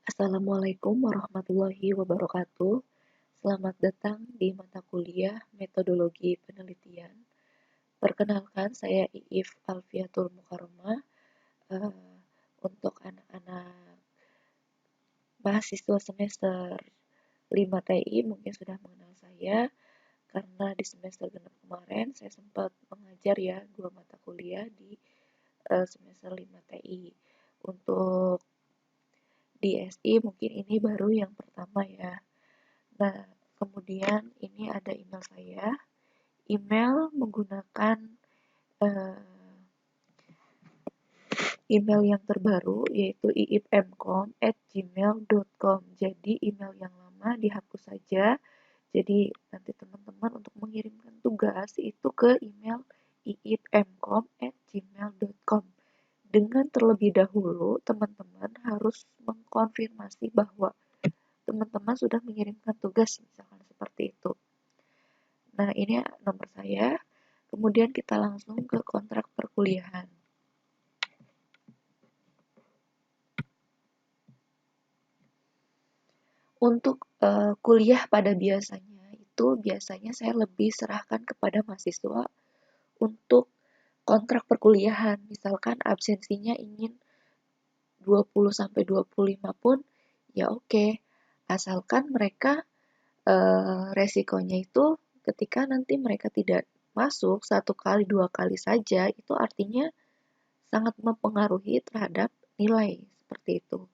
Assalamualaikum warahmatullahi wabarakatuh. Selamat datang di mata kuliah Metodologi Penelitian. Perkenalkan, saya Iif Alfiatul Mukarramah. Eh, untuk anak-anak mahasiswa semester 5 TI mungkin sudah mengenal saya, karena di semester genap kemarin saya sempat mengajar ya 2 mata kuliah di semester 5 TI. Untuk di SI mungkin ini baru yang pertama ya. Nah, kemudian ini ada email saya. Email menggunakan eh, email yang terbaru, yaitu iipmkom@gmail.com. Jadi email yang lama dihapus saja. Jadi nanti teman-teman untuk mengirimkan tugas itu ke email iipmkom@gmail.com. Dengan terlebih dahulu teman-teman harus mengkonfirmasi bahwa teman-teman sudah mengirimkan tugas, misalkan seperti itu. Nah, ini nomor saya. Kemudian kita langsung ke kontrak perkuliahan. Untuk kuliah pada biasanya saya lebih serahkan kepada mahasiswa untuk kontrak perkuliahan. Misalkan absensinya ingin 20-25 pun ya oke. Asalkan mereka resikonya itu ketika nanti mereka tidak masuk 1 kali 2 kali saja, itu artinya sangat mempengaruhi terhadap nilai seperti itu.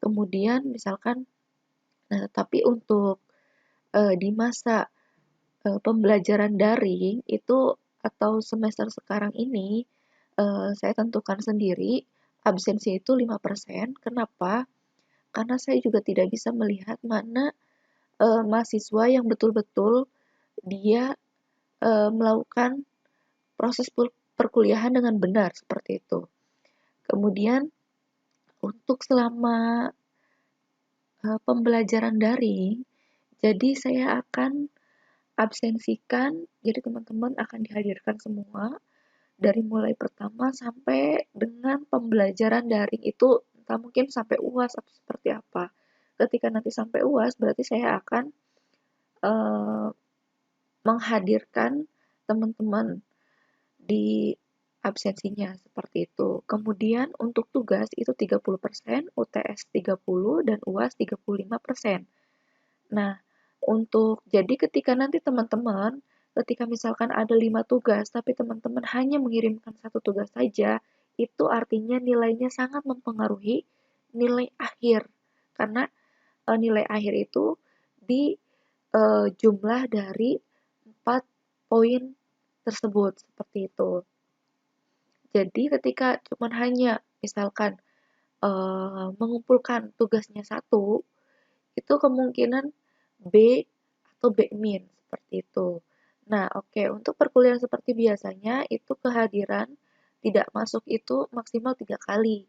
Kemudian misalkan, tapi untuk di masa pembelajaran daring itu atau semester sekarang ini, saya tentukan sendiri absensi itu 5%. Kenapa? Karena saya juga tidak bisa melihat mana mahasiswa yang betul-betul dia melakukan proses perkuliahan dengan benar seperti itu. Kemudian untuk selama pembelajaran daring, jadi saya akan absensikan, jadi teman-teman akan dihadirkan semua dari mulai pertama sampai dengan pembelajaran daring itu, entah mungkin sampai UAS atau seperti apa. Ketika nanti sampai UAS, berarti saya akan uh, menghadirkan teman-teman di absensinya seperti itu. Kemudian untuk tugas itu 30%, UTS 30% dan UAS 35%. Nah, jadi ketika nanti teman-teman, ketika misalkan ada 5 tugas, tapi teman-teman hanya mengirimkan 1 tugas saja, itu artinya nilainya sangat mempengaruhi nilai akhir. Karena nilai akhir itu di jumlah dari 4 poin tersebut, seperti itu. Jadi ketika cuma hanya misalkan mengumpulkan tugasnya 1, itu kemungkinan B atau B-min seperti itu. Nah, oke, untuk perkuliahan seperti biasanya itu kehadiran tidak masuk itu maksimal 3 kali.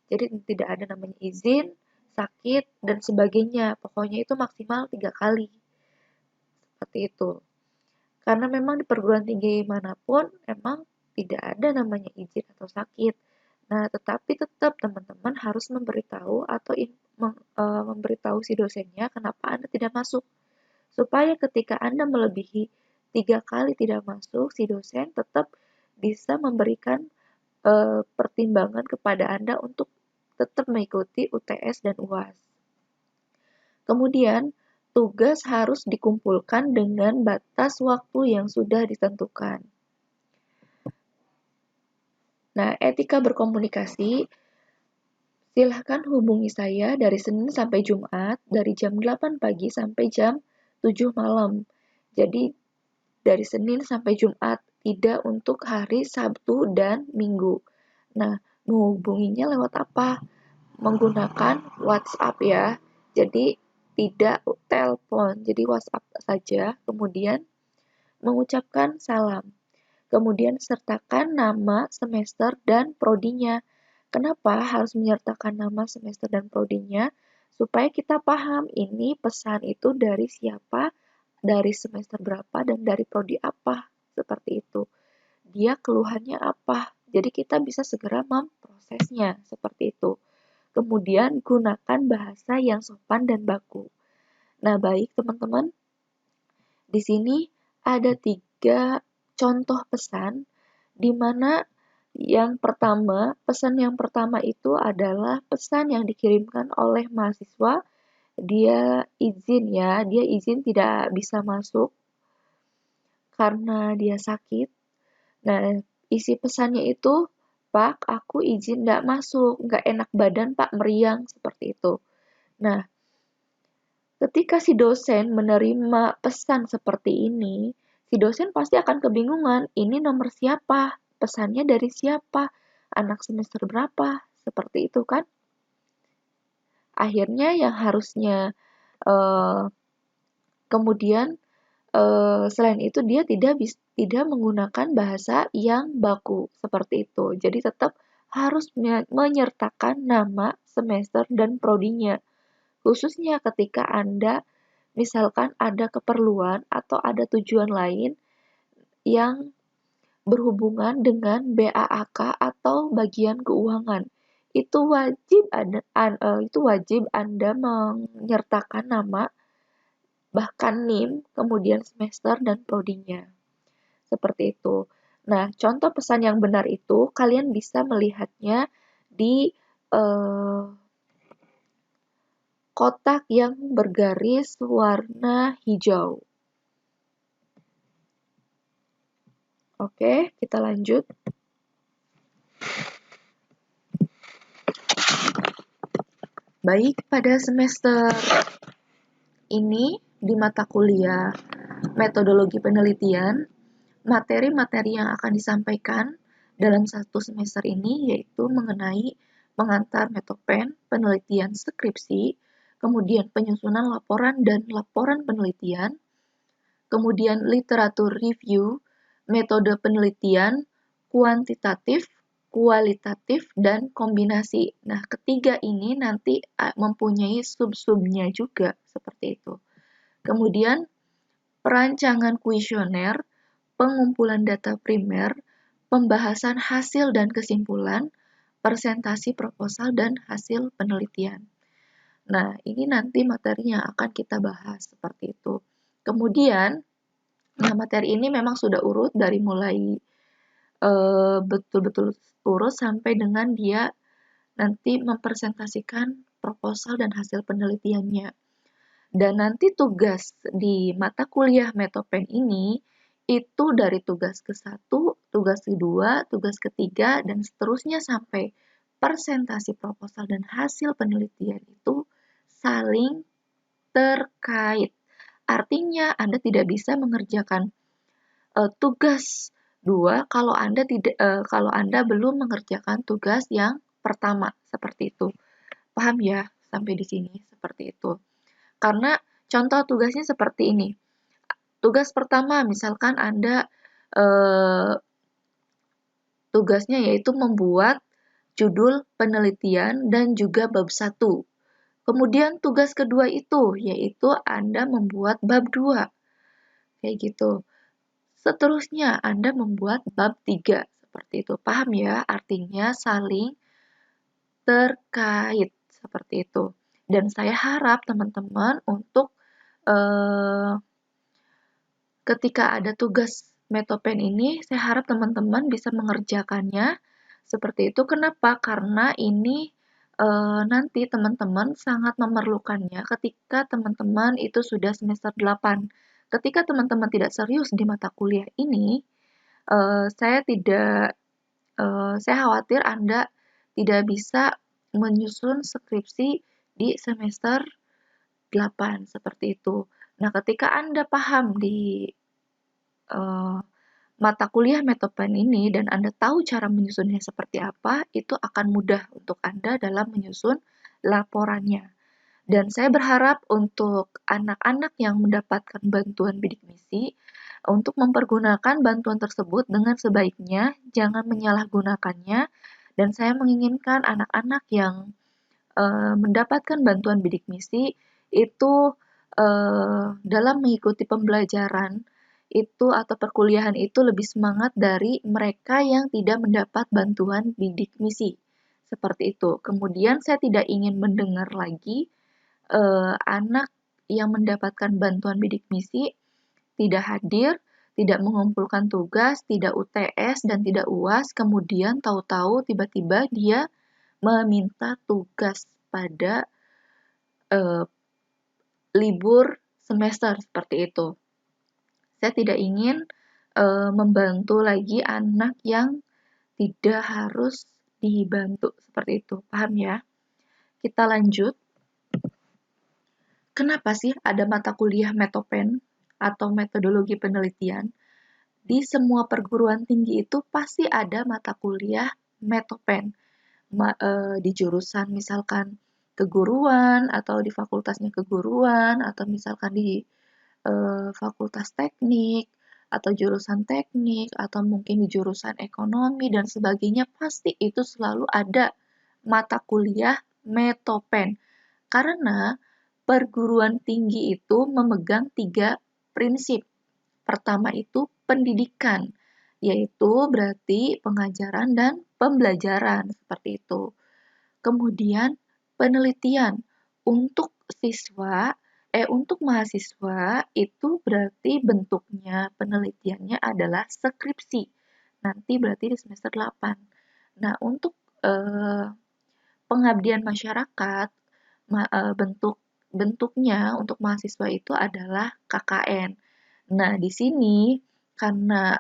Jadi tidak ada namanya izin, sakit, dan sebagainya. Pokoknya itu maksimal 3 kali. Seperti itu. Karena memang di perguruan tinggi manapun emang tidak ada namanya izin atau sakit. Nah, tetapi tetap teman-teman harus memberitahu atau memberitahu si dosennya kenapa Anda tidak masuk. Supaya ketika Anda melebihi 3 kali tidak masuk, si dosen tetap bisa memberikan pertimbangan kepada Anda untuk tetap mengikuti UTS dan UAS. Kemudian, tugas harus dikumpulkan dengan batas waktu yang sudah ditentukan. Nah, etika berkomunikasi, silahkan hubungi saya dari Senin sampai Jumat, dari jam 8 pagi sampai jam 7 malam. Jadi, dari Senin sampai Jumat, tidak untuk hari Sabtu dan Minggu. Nah, menghubunginya lewat apa? Menggunakan WhatsApp ya. Jadi, tidak telepon, jadi WhatsApp saja. Kemudian, mengucapkan salam. Kemudian sertakan nama, semester, dan prodinya. Kenapa harus menyertakan nama, semester, dan prodinya? Supaya kita paham ini pesan itu dari siapa, dari semester berapa, dan dari prodi apa. Seperti itu. Dia keluhannya apa. Jadi kita bisa segera memprosesnya. Seperti itu. Kemudian gunakan bahasa yang sopan dan baku. Nah, baik teman-teman, di sini ada 3 contoh pesan, di mana pesan yang pertama itu adalah pesan yang dikirimkan oleh mahasiswa. Dia izin tidak bisa masuk karena dia sakit. Nah, isi pesannya itu, "Pak, aku izin nggak masuk, nggak enak badan Pak, meriang," seperti itu. Nah, ketika si dosen menerima pesan seperti ini, si dosen pasti akan kebingungan, ini nomor siapa? Pesannya dari siapa? Anak semester berapa? Seperti itu kan? Akhirnya yang harusnya eh, kemudian selain itu dia tidak menggunakan bahasa yang baku seperti itu. Jadi tetap harus menyertakan nama, semester, dan prodinya. Khususnya ketika Anda misalkan ada keperluan atau ada tujuan lain yang berhubungan dengan BAAK atau bagian keuangan. Itu wajib Anda menyertakan nama, bahkan NIM, kemudian semester dan prodinya. Seperti itu. Nah, contoh pesan yang benar itu kalian bisa melihatnya di kotak yang bergaris warna hijau. Oke, kita lanjut. Baik, pada semester ini di mata kuliah metodologi penelitian, materi-materi yang akan disampaikan dalam satu semester ini yaitu mengenai pengantar metopen, penelitian skripsi, kemudian penyusunan laporan dan laporan penelitian, kemudian literatur review, metode penelitian, kuantitatif, kualitatif, dan kombinasi. Nah, ketiga ini nanti mempunyai sub-subnya juga, seperti itu. Kemudian, perancangan kuesioner, pengumpulan data primer, pembahasan hasil dan kesimpulan, presentasi proposal, dan hasil penelitian. Nah, ini nanti materinya akan kita bahas seperti itu. Kemudian, materi ini memang sudah urut dari mulai betul-betul urut sampai dengan dia nanti mempresentasikan proposal dan hasil penelitiannya. Dan nanti tugas di mata kuliah Metopen ini itu dari tugas ke-1, tugas ke-2, tugas ke-3, dan seterusnya sampai presentasi proposal dan hasil penelitian itu saling terkait. Artinya Anda tidak bisa mengerjakan tugas 2 kalau Anda belum mengerjakan tugas yang pertama, seperti itu. Paham ya sampai di sini? Seperti itu. Karena contoh tugasnya seperti ini. Tugas pertama misalkan Anda tugasnya yaitu membuat judul penelitian dan juga bab 1. Kemudian tugas kedua itu yaitu Anda membuat bab 2. Kayak gitu. Seterusnya Anda membuat bab 3. Seperti itu. Paham ya? Artinya saling terkait. Seperti itu. Dan saya harap teman-teman untuk ketika ada tugas Metopen ini, saya harap teman-teman bisa mengerjakannya seperti itu. Kenapa? Karena ini nanti teman-teman sangat memerlukannya ketika teman-teman itu sudah semester 8. Ketika teman-teman tidak serius di mata kuliah ini, saya khawatir Anda tidak bisa menyusun skripsi di semester 8 seperti itu. Nah, ketika Anda paham di mata kuliah Metopen ini dan Anda tahu cara menyusunnya seperti apa, itu akan mudah untuk Anda dalam menyusun laporannya. Dan saya berharap untuk anak-anak yang mendapatkan bantuan bidik misi untuk mempergunakan bantuan tersebut dengan sebaiknya, jangan menyalahgunakannya. Dan saya menginginkan anak-anak yang mendapatkan bantuan bidik misi itu dalam mengikuti pembelajaran itu atau perkuliahan itu lebih semangat dari mereka yang tidak mendapat bantuan bidik misi. Seperti itu. Kemudian saya tidak ingin mendengar lagi anak yang mendapatkan bantuan bidik misi tidak hadir, tidak mengumpulkan tugas, tidak UTS dan tidak UAS, kemudian tahu-tahu tiba-tiba dia meminta tugas pada libur semester seperti itu. Saya tidak ingin membantu lagi anak yang tidak harus dibantu seperti itu. Paham ya? Kita lanjut. Kenapa sih ada mata kuliah metopen atau metodologi penelitian? Di semua perguruan tinggi itu pasti ada mata kuliah metopen. Di jurusan misalkan keguruan atau di fakultasnya keguruan atau misalkan di fakultas teknik atau jurusan teknik atau mungkin di jurusan ekonomi dan sebagainya, pasti itu selalu ada mata kuliah metopen. Karena perguruan tinggi itu memegang 3 prinsip. Pertama itu pendidikan, yaitu berarti pengajaran dan pembelajaran, seperti itu. Kemudian penelitian untuk untuk mahasiswa itu berarti bentuknya penelitiannya adalah skripsi. Nanti berarti di semester 8. Nah, untuk pengabdian masyarakat, bentuknya untuk mahasiswa itu adalah KKN. Nah, di sini karena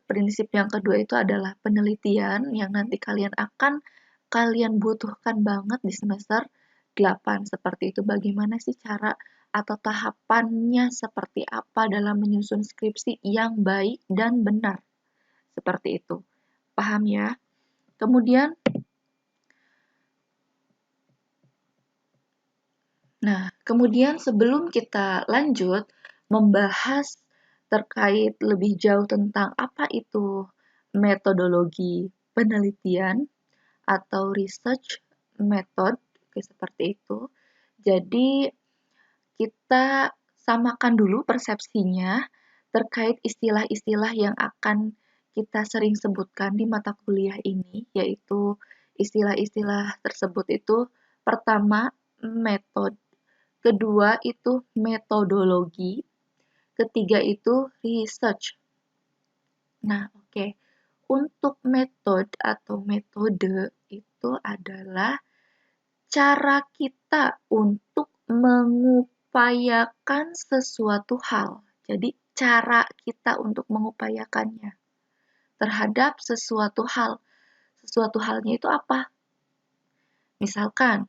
prinsip yang kedua itu adalah penelitian yang nanti kalian butuhkan banget di semester 8. Seperti itu, bagaimana sih cara atau tahapannya seperti apa dalam menyusun skripsi yang baik dan benar. Seperti itu. Paham ya? Kemudian sebelum kita lanjut membahas terkait lebih jauh tentang apa itu metodologi penelitian atau research method, seperti itu. Jadi, kita samakan dulu persepsinya terkait istilah-istilah yang akan kita sering sebutkan di mata kuliah ini, yaitu istilah-istilah tersebut itu pertama metode, kedua itu metodologi, ketiga itu research. Nah, oke. Untuk metode itu adalah cara kita untuk mengupayakan sesuatu hal. Jadi, cara kita untuk mengupayakannya terhadap sesuatu hal. Sesuatu halnya itu apa? Misalkan,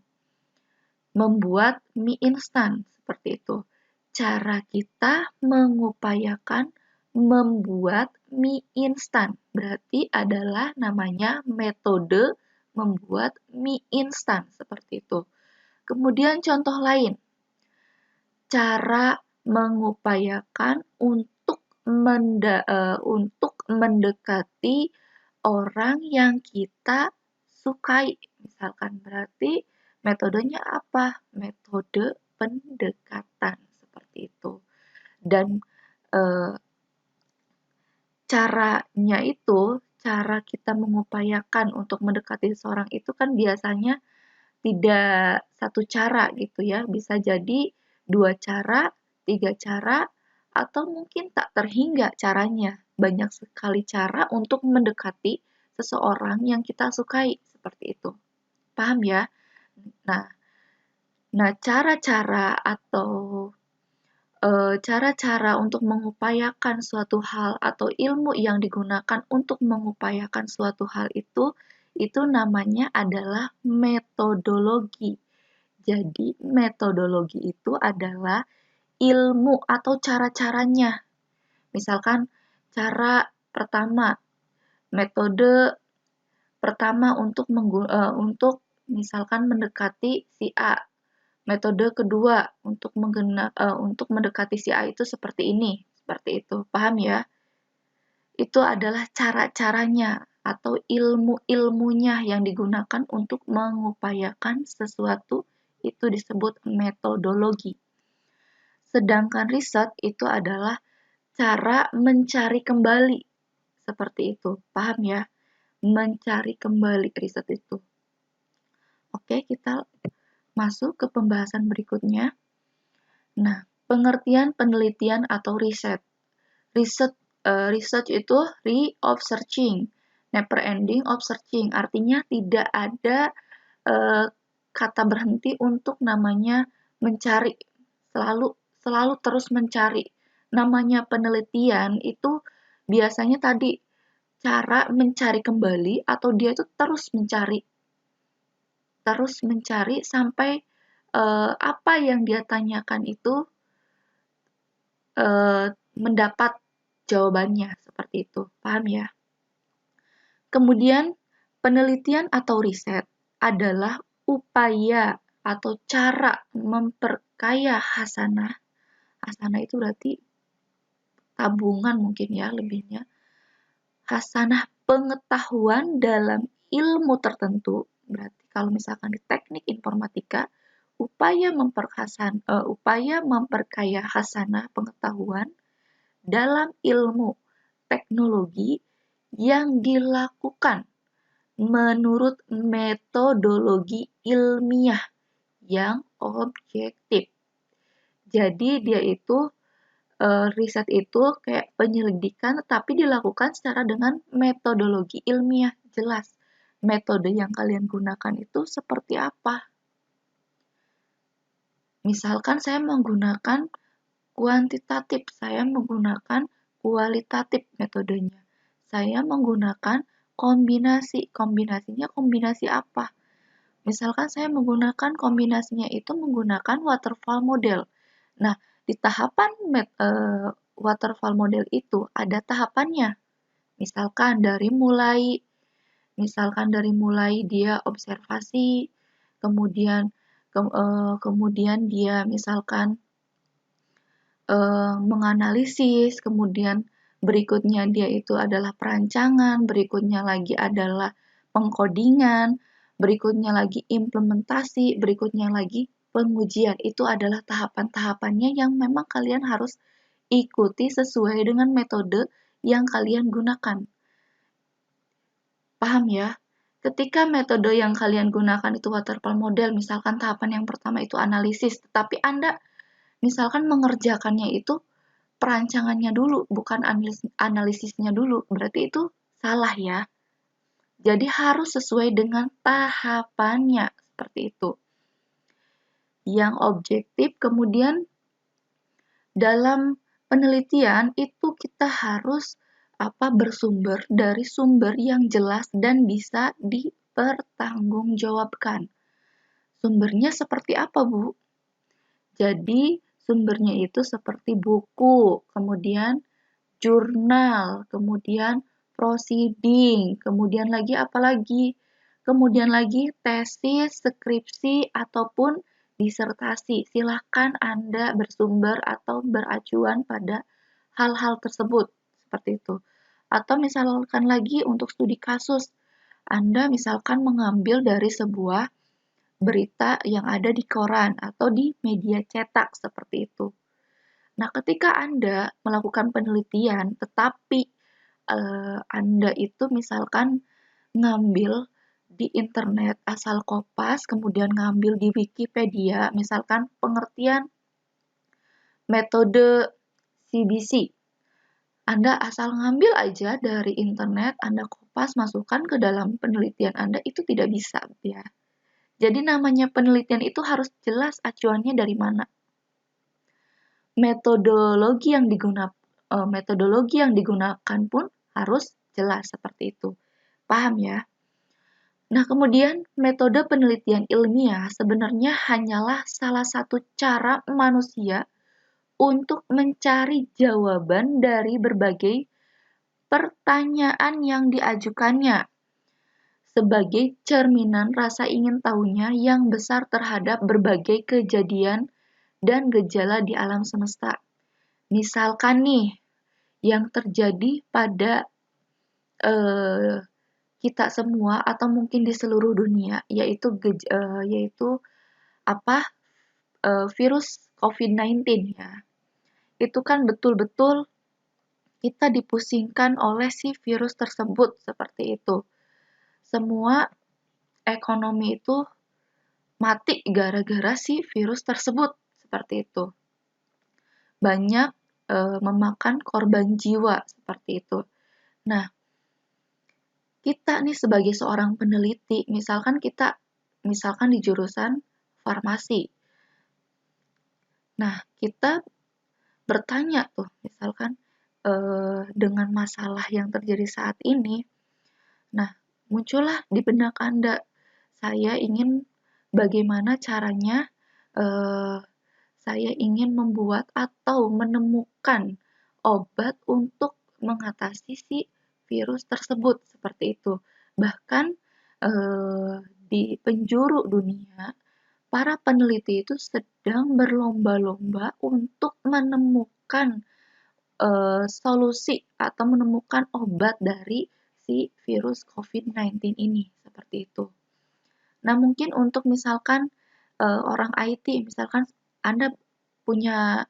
membuat mie instan, seperti itu. Cara kita mengupayakan membuat mie instan. Berarti adalah namanya metode membuat mie instan, seperti itu. Kemudian contoh lain, cara mengupayakan untuk mendekati orang yang kita sukai. Misalkan berarti metodenya apa? Metode pendekatan, seperti itu. Dan caranya itu, cara kita mengupayakan untuk mendekati seseorang itu kan biasanya tidak satu cara gitu ya, bisa jadi 2 cara, 3 cara, atau mungkin tak terhingga caranya. Banyak sekali cara untuk mendekati seseorang yang kita sukai, seperti itu. Paham ya? Nah, cara-cara atau cara-cara untuk mengupayakan suatu hal atau ilmu yang digunakan untuk mengupayakan suatu hal itu namanya adalah metodologi. Jadi, metodologi itu adalah ilmu atau cara-caranya. Misalkan, metode pertama untuk misalkan mendekati si A. Metode kedua untuk mendekati si A itu seperti ini, seperti itu. Paham ya? Itu adalah cara-caranya atau ilmu-ilmunya yang digunakan untuk mengupayakan sesuatu, itu disebut metodologi. Sedangkan riset itu adalah cara mencari kembali, seperti itu. Paham ya? Mencari kembali riset itu. Oke, kita masuk ke pembahasan berikutnya. Nah, pengertian penelitian atau riset. Research itu of searching, never ending of searching. Artinya tidak ada kata berhenti untuk namanya mencari, selalu terus mencari. Namanya penelitian itu biasanya tadi cara mencari kembali atau dia itu terus mencari sampai apa yang dia tanyakan itu mendapat jawabannya, seperti itu. Paham ya? Kemudian penelitian atau riset adalah upaya atau cara memperkaya hasanah. Hasanah itu berarti tabungan mungkin ya lebihnya. Hasanah pengetahuan dalam ilmu tertentu. Berarti kalau misalkan di teknik informatika, upaya memperkaya hasanah pengetahuan dalam ilmu teknologi yang dilakukan menurut metodologi ilmiah yang objektif. Jadi dia itu riset itu kayak penyelidikan tapi dilakukan secara dengan metodologi ilmiah, jelas. Metode yang kalian gunakan itu seperti apa? Misalkan saya menggunakan kuantitatif, saya menggunakan kualitatif metodenya. Saya menggunakan kombinasinya kombinasi apa? Misalkan saya menggunakan kombinasinya itu menggunakan waterfall model. Nah, di tahapan waterfall model itu ada tahapannya. Misalkan dari mulai dia observasi, kemudian kemudian dia misalkan menganalisis, kemudian berikutnya dia itu adalah perancangan, berikutnya lagi adalah pengkodingan, berikutnya lagi implementasi, berikutnya lagi pengujian. Itu adalah tahapan-tahapannya yang memang kalian harus ikuti sesuai dengan metode yang kalian gunakan. Paham ya? Ketika metode yang kalian gunakan itu waterfall model, misalkan tahapan yang pertama itu analisis, tetapi Anda misalkan mengerjakannya itu perancangannya dulu, bukan analisisnya dulu. Berarti itu salah ya. Jadi harus sesuai dengan tahapannya, seperti itu. Yang objektif, kemudian dalam penelitian itu kita harus bersumber dari sumber yang jelas dan bisa dipertanggungjawabkan. Sumbernya seperti apa, Bu? Jadi, sumbernya itu seperti buku, kemudian jurnal, kemudian proceeding, kemudian lagi apa lagi? Kemudian lagi tesis, skripsi, ataupun disertasi. Silahkan Anda bersumber atau beracuan pada hal-hal tersebut, seperti itu. Atau misalkan lagi untuk studi kasus, Anda misalkan mengambil dari sebuah berita yang ada di koran atau di media cetak, seperti itu. Nah, ketika Anda melakukan penelitian, tetapi Anda itu misalkan ngambil di internet asal kopas, kemudian ngambil di Wikipedia, misalkan pengertian metode CBC. Anda asal ngambil aja dari internet, Anda kopas, masukkan ke dalam penelitian Anda, itu tidak bisa, ya. Jadi namanya penelitian itu harus jelas acuannya dari mana. Metodologi yang digunakan pun harus jelas seperti itu. Paham ya? Nah, kemudian metode penelitian ilmiah sebenarnya hanyalah salah satu cara manusia untuk mencari jawaban dari berbagai pertanyaan yang diajukannya sebagai cerminan rasa ingin tahunya yang besar terhadap berbagai kejadian dan gejala di alam semesta. Misalkan nih, yang terjadi pada kita semua atau mungkin di seluruh dunia, yaitu virus COVID-19 ya. Itu kan betul-betul kita dipusingkan oleh si virus tersebut seperti itu. Semua ekonomi itu mati gara-gara si virus tersebut, seperti itu. Banyak memakan korban jiwa, seperti itu. Nah, kita nih sebagai seorang peneliti, misalkan di jurusan farmasi. Nah, kita bertanya tuh, misalkan dengan masalah yang terjadi saat ini. Nah, muncullah di benak Anda, saya ingin bagaimana caranya saya ingin membuat atau menemukan obat untuk mengatasi si virus tersebut, seperti itu. Bahkan di penjuru dunia, para peneliti itu sedang berlomba-lomba untuk menemukan solusi atau menemukan obat dari si virus COVID-19 ini, seperti itu. Nah, mungkin untuk misalkan orang IT, misalkan Anda punya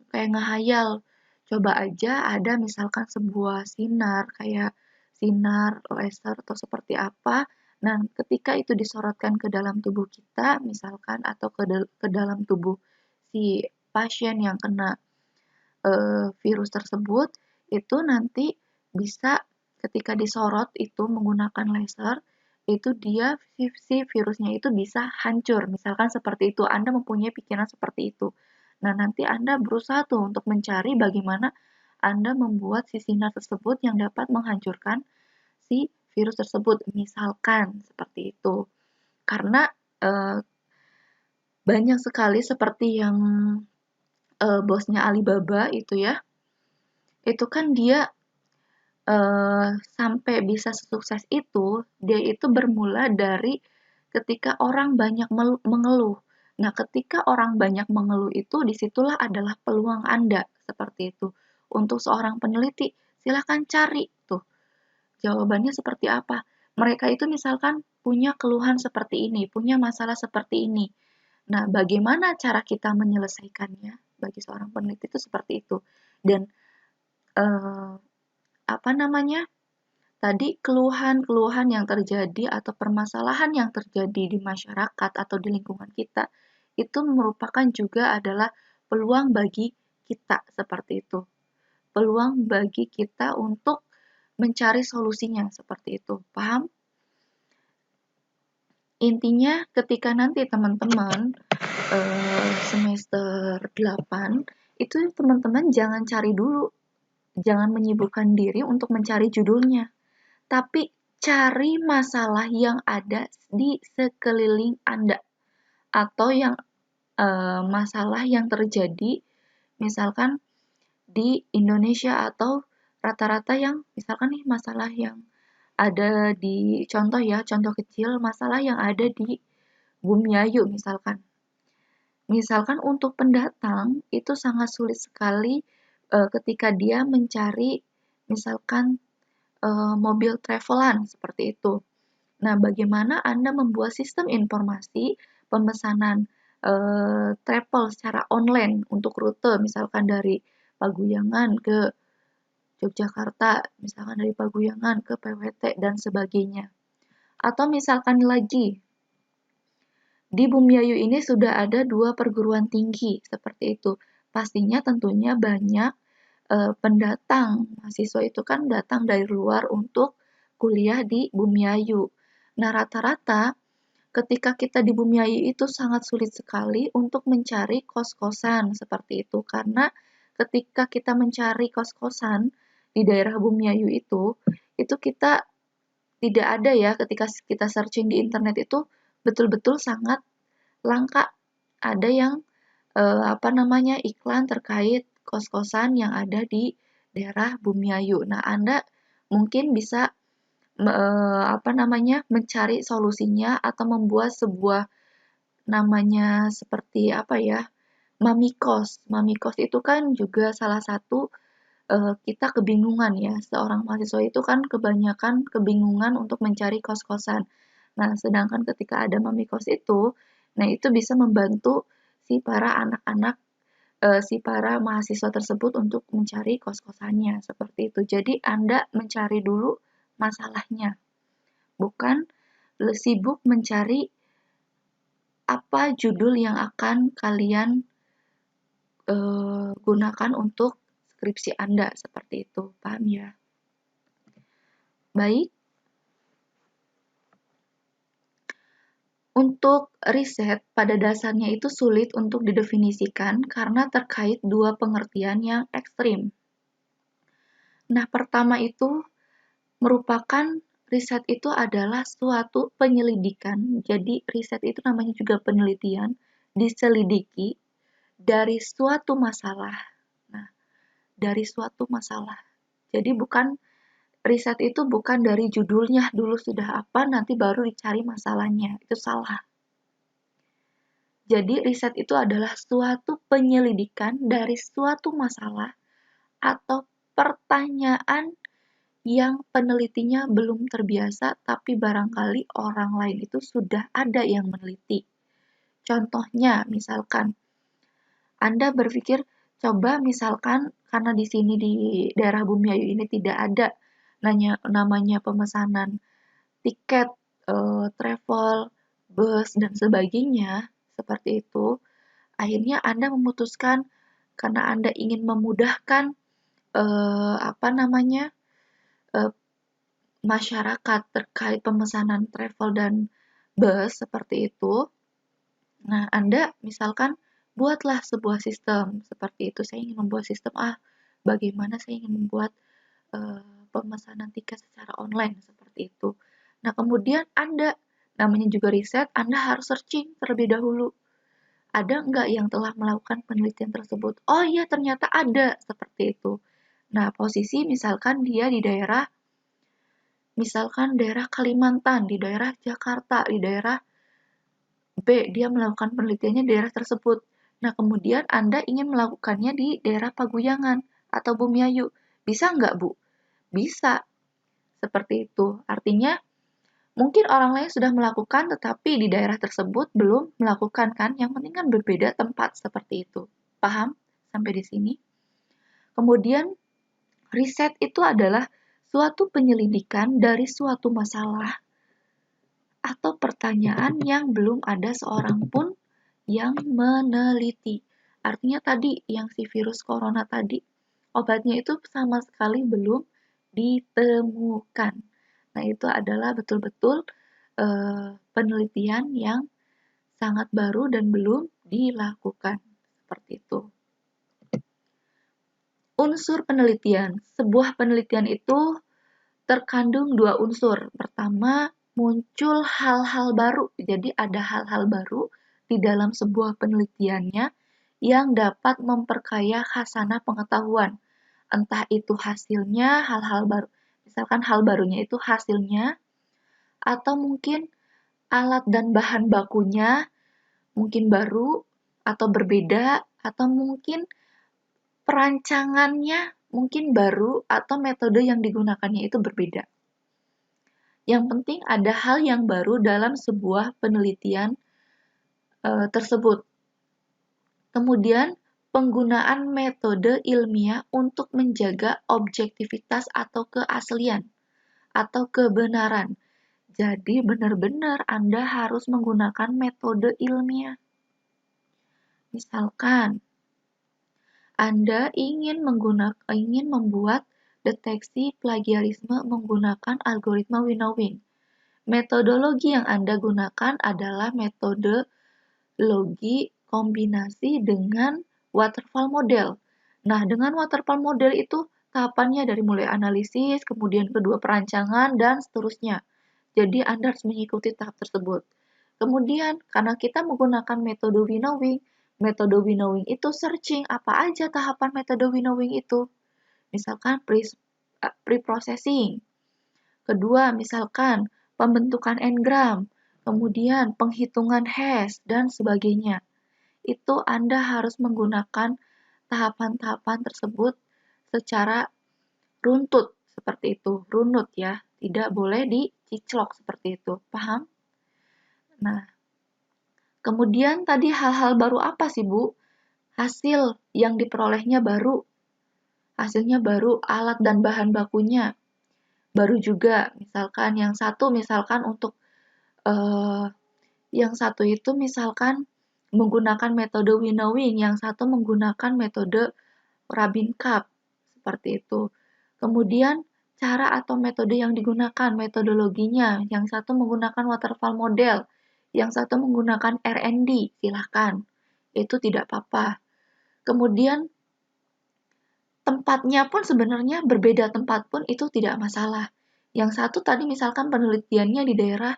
kayak ngehayal, coba aja ada misalkan sebuah sinar, kayak sinar laser atau seperti apa. Nah, ketika itu disorotkan ke dalam tubuh kita, misalkan, atau ke dalam tubuh si pasien yang kena virus tersebut, itu nanti bisa ketika disorot itu menggunakan laser, itu si virusnya itu bisa hancur. Misalkan seperti itu, Anda mempunyai pikiran seperti itu. Nah, nanti Anda berusaha tuh untuk mencari bagaimana Anda membuat si sinar tersebut yang dapat menghancurkan si virus tersebut. Misalkan seperti itu. Karena banyak sekali seperti yang bosnya Alibaba itu ya, itu kan dia sampai bisa sesukses itu, dia itu bermula dari ketika orang banyak mengeluh. Nah, ketika orang banyak mengeluh itu, disitulah adalah peluang Anda, seperti itu. Untuk seorang peneliti, silahkan cari tuh, jawabannya seperti apa. Mereka itu misalkan punya keluhan seperti ini, punya masalah seperti ini. Nah, bagaimana cara kita menyelesaikannya bagi seorang peneliti itu seperti itu. Dan apa namanya? Tadi keluhan-keluhan yang terjadi atau permasalahan yang terjadi di masyarakat atau di lingkungan kita itu merupakan juga adalah peluang bagi kita, seperti itu. Peluang bagi kita untuk mencari solusinya, seperti itu. Paham? Intinya ketika nanti teman-teman semester 8 itu teman-teman jangan cari dulu, jangan menyibukkan diri untuk mencari judulnya, tapi cari masalah yang ada di sekeliling Anda atau yang masalah yang terjadi misalkan di Indonesia atau rata-rata yang misalkan nih masalah yang ada di contoh kecil masalah yang ada di Bumiayu misalkan. Misalkan untuk pendatang itu sangat sulit sekali ketika dia mencari misalkan mobil travelan seperti itu. Nah, bagaimana Anda membuat sistem informasi pemesanan travel secara online untuk rute, misalkan dari Paguyangan ke Yogyakarta, misalkan dari Paguyangan ke PWT dan sebagainya. Atau misalkan lagi, di Bumiayu ini sudah ada 2 perguruan tinggi, seperti itu. Pastinya tentunya banyak pendatang, mahasiswa itu kan datang dari luar untuk kuliah di Bumiayu. Nah, rata-rata ketika kita di Bumiayu itu sangat sulit sekali untuk mencari kos-kosan seperti itu. Karena ketika kita mencari kos-kosan di daerah Bumiayu itu kita tidak ada ya ketika kita searching di internet itu betul-betul sangat langka. Ada yang iklan terkait kos-kosan yang ada di daerah Bumiayu. Nah, Anda mungkin bisa mencari solusinya atau membuat sebuah namanya seperti Mamikos. Mamikos itu kan juga salah satu kita kebingungan ya. Seorang mahasiswa itu kan kebanyakan kebingungan untuk mencari kos-kosan. Nah, sedangkan ketika ada Mamikos itu, nah itu bisa membantu si para mahasiswa tersebut untuk mencari kos-kosannya seperti itu. Jadi Anda mencari dulu masalahnya, bukan sibuk mencari apa judul yang akan kalian gunakan untuk skripsi Anda, seperti itu. Paham ya? Baik. Untuk riset, pada dasarnya itu sulit untuk didefinisikan karena terkait dua pengertian yang ekstrim. Nah, pertama itu merupakan riset itu adalah suatu penyelidikan. Jadi, riset itu namanya juga penelitian, diselidiki dari suatu masalah. Nah, dari suatu masalah. Jadi, riset itu bukan dari judulnya dulu sudah apa, nanti baru dicari masalahnya. Itu salah. Jadi, riset itu adalah suatu penyelidikan dari suatu masalah atau pertanyaan yang penelitinya belum terbiasa, tapi barangkali orang lain itu sudah ada yang meneliti. Contohnya, misalkan Anda berpikir, coba misalkan karena di sini di daerah Bumiayu ini tidak ada namanya pemesanan tiket, travel, bus, dan sebagainya, seperti itu. Akhirnya Anda memutuskan karena Anda ingin memudahkan masyarakat terkait pemesanan travel dan bus seperti itu. Nah, Anda misalkan buatlah sebuah sistem seperti itu. Saya ingin membuat sistem bagaimana saya ingin membuat pemesanan tiket secara online seperti itu. Nah, kemudian Anda namanya juga riset, Anda harus searching terlebih dahulu. Ada nggak yang telah melakukan penelitian tersebut? Oh iya, ternyata ada, seperti itu. Nah, posisi misalkan dia di daerah Kalimantan, di daerah Jakarta, di daerah B, dia melakukan penelitiannya di daerah tersebut. Nah, kemudian Anda ingin melakukannya di daerah Paguyangan atau Bumiayu. Bisa nggak, Bu? Bisa. Seperti itu. Artinya, mungkin orang lain sudah melakukan, tetapi di daerah tersebut belum melakukan kan. Yang penting kan berbeda tempat seperti itu. Paham sampai di sini? Kemudian, riset itu adalah suatu penyelidikan dari suatu masalah atau pertanyaan yang belum ada seorang pun yang meneliti. Artinya tadi, yang si virus corona tadi, obatnya itu sama sekali belum ditemukan. Nah, itu adalah betul-betul penelitian yang sangat baru dan belum dilakukan. Seperti itu. Unsur penelitian. Sebuah penelitian itu terkandung dua unsur. Pertama, muncul hal-hal baru. Jadi ada hal-hal baru di dalam sebuah penelitiannya yang dapat memperkaya khasanah pengetahuan. Entah itu hasilnya hal-hal baru. Misalkan hal barunya itu hasilnya, atau mungkin alat dan bahan bakunya mungkin baru atau berbeda, atau mungkin perancangannya mungkin baru, atau metode yang digunakannya itu berbeda. Yang penting ada hal yang baru dalam sebuah penelitian tersebut. Kemudian, penggunaan metode ilmiah untuk menjaga objektivitas atau keaslian atau kebenaran. Jadi, benar-benar Anda harus menggunakan metode ilmiah. Misalkan, Anda ingin membuat deteksi plagiarisme menggunakan algoritma winnowing. Metodologi yang Anda gunakan adalah metodologi kombinasi dengan waterfall model. Nah, dengan waterfall model itu tahapannya dari mulai analisis, kemudian kedua perancangan, dan seterusnya. Jadi, Anda harus mengikuti tahap tersebut. Kemudian, karena kita menggunakan metode winnowing itu searching apa aja tahapan metode winnowing itu. Misalkan pre-processing. Kedua, misalkan pembentukan n-gram, kemudian penghitungan hash, dan sebagainya. Itu Anda harus menggunakan tahapan-tahapan tersebut secara runtut, seperti itu. Runut ya, tidak boleh diciclok seperti itu. Paham? Nah, kemudian tadi hal-hal baru apa sih, Bu? Hasil yang diperolehnya baru. Hasilnya baru, alat dan bahan bakunya baru juga. Misalkan yang satu, misalkan untuk Yang satu itu misalkan menggunakan metode winnowing, yang satu menggunakan metode Rabin Cup, seperti itu. Kemudian cara atau metode yang digunakan, metodologinya, yang satu menggunakan waterfall model, yang satu menggunakan R&D, silahkan. Itu tidak apa-apa. Kemudian tempatnya pun sebenarnya berbeda tempat pun itu tidak masalah. Yang satu tadi misalkan penelitiannya di daerah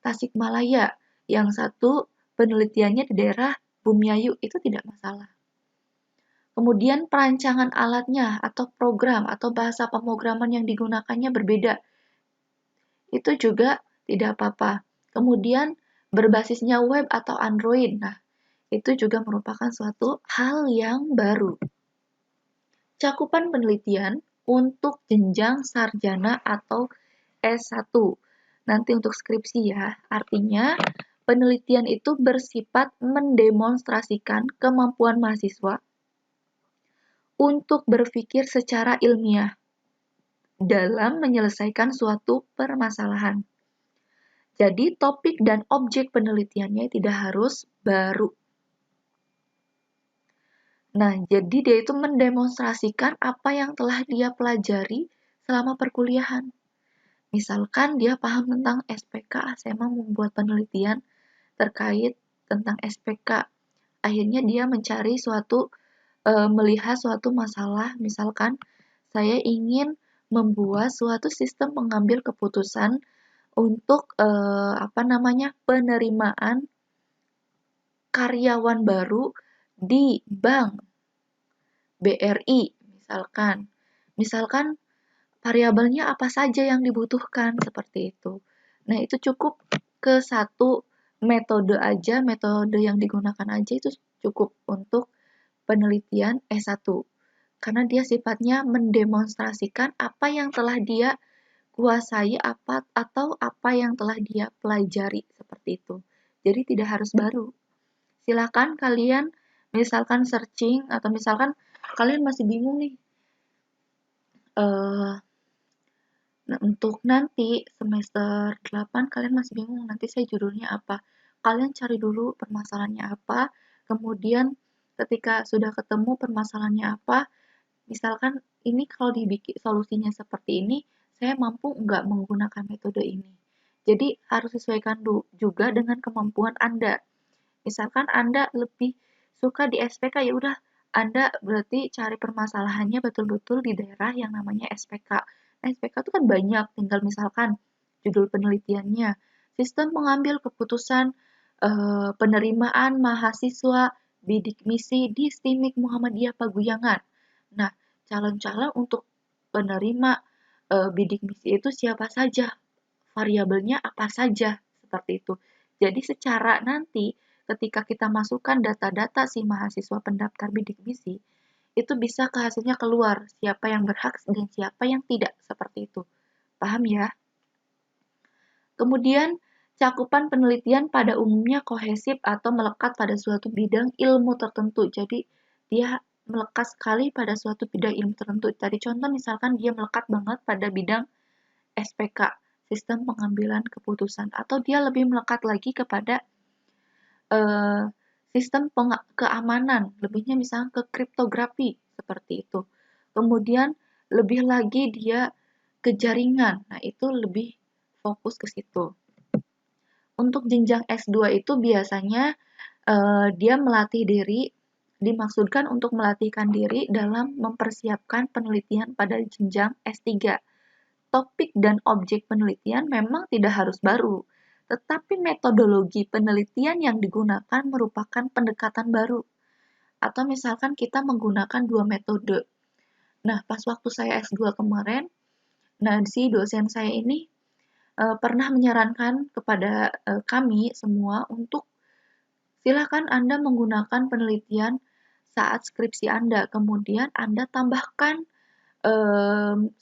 Tasikmalaya, yang satu penelitiannya di daerah Bumiayu, itu tidak masalah. Kemudian perancangan alatnya atau program atau bahasa pemrograman yang digunakannya berbeda. Itu juga tidak apa-apa. Kemudian berbasisnya web atau Android. Nah, itu juga merupakan suatu hal yang baru. Cakupan penelitian untuk jenjang sarjana atau S1. Nanti untuk skripsi ya. Artinya, penelitian itu bersifat mendemonstrasikan kemampuan mahasiswa untuk berpikir secara ilmiah dalam menyelesaikan suatu permasalahan. Jadi, topik dan objek penelitiannya tidak harus baru. Nah, jadi dia itu mendemonstrasikan apa yang telah dia pelajari selama perkuliahan. Misalkan dia paham tentang SPK, saya mau membuat penelitian terkait tentang SPK. Akhirnya dia mencari melihat suatu masalah, misalkan saya ingin membuat suatu sistem pengambil keputusan untuk penerimaan karyawan baru di bank BRI misalkan. Misalkan variabelnya apa saja yang dibutuhkan seperti itu. Nah, itu cukup ke satu metode aja, metode yang digunakan aja itu cukup untuk penelitian S1. Karena dia sifatnya mendemonstrasikan apa yang telah dia kuasai atau apa yang telah dia pelajari seperti itu. Jadi tidak harus baru. Silakan kalian misalkan searching atau misalkan kalian masih bingung nih. Nah, untuk nanti semester 8 kalian masih bingung nanti saya judulnya apa. Kalian cari dulu permasalahannya apa, kemudian ketika sudah ketemu permasalahannya apa, misalkan ini kalau dibikin solusinya seperti ini, saya mampu nggak menggunakan metode ini. Jadi harus sesuaikan juga dengan kemampuan Anda. Misalkan Anda lebih suka di SPK, ya udah Anda berarti cari permasalahannya betul-betul di daerah yang namanya SPK. Nah, SPK itu kan banyak, tinggal misalkan judul penelitiannya, sistem pengambil keputusan penerimaan mahasiswa bidik misi di STIMIK Muhammadiyah Paguyangan. Nah, calon-calon untuk penerima bidik misi itu siapa saja, variabelnya apa saja, seperti itu. Jadi secara nanti ketika kita masukkan data-data si mahasiswa pendaftar bidik misi, itu bisa ke hasilnya keluar siapa yang berhak dan siapa yang tidak, seperti itu. Paham ya? Kemudian, cakupan penelitian pada umumnya kohesif atau melekat pada suatu bidang ilmu tertentu. Jadi, dia melekat sekali pada suatu bidang ilmu tertentu. Tadi contoh misalkan dia melekat banget pada bidang SPK, sistem pengambilan keputusan, atau dia lebih melekat lagi kepada sistem keamanan, lebihnya misalnya ke kriptografi, seperti itu. Kemudian lebih lagi dia ke jaringan, nah itu lebih fokus ke situ. Untuk jenjang S2 itu biasanya dia melatih diri, dimaksudkan untuk melatihkan diri dalam mempersiapkan penelitian pada jenjang S3. Topik dan objek penelitian memang tidak harus baru, tetapi metodologi penelitian yang digunakan merupakan pendekatan baru. Atau misalkan kita menggunakan dua metode. Nah, pas waktu saya S2 kemarin, nah si dosen saya ini pernah menyarankan kepada kami semua untuk silakan Anda menggunakan penelitian saat skripsi Anda. Kemudian Anda tambahkan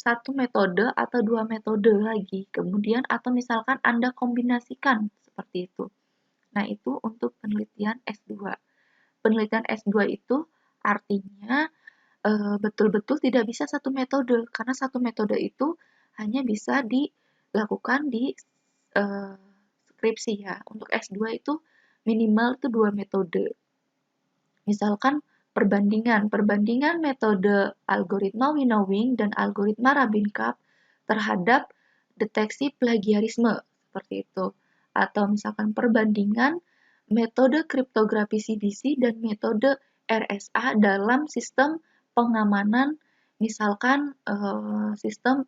satu metode atau dua metode lagi. Kemudian atau misalkan Anda kombinasikan seperti itu. Nah, itu untuk penelitian S2. Penelitian S2 itu artinya betul-betul tidak bisa satu metode, karena satu metode itu hanya bisa dilakukan di skripsi ya. Untuk S2 itu minimal itu 2 metode. Misalkan perbandingan metode algoritma winnowing dan algoritma Rabin-Cobb terhadap deteksi plagiarisme, seperti itu. Atau misalkan perbandingan metode kriptografi CDC dan metode RSA dalam sistem pengamanan, misalkan sistem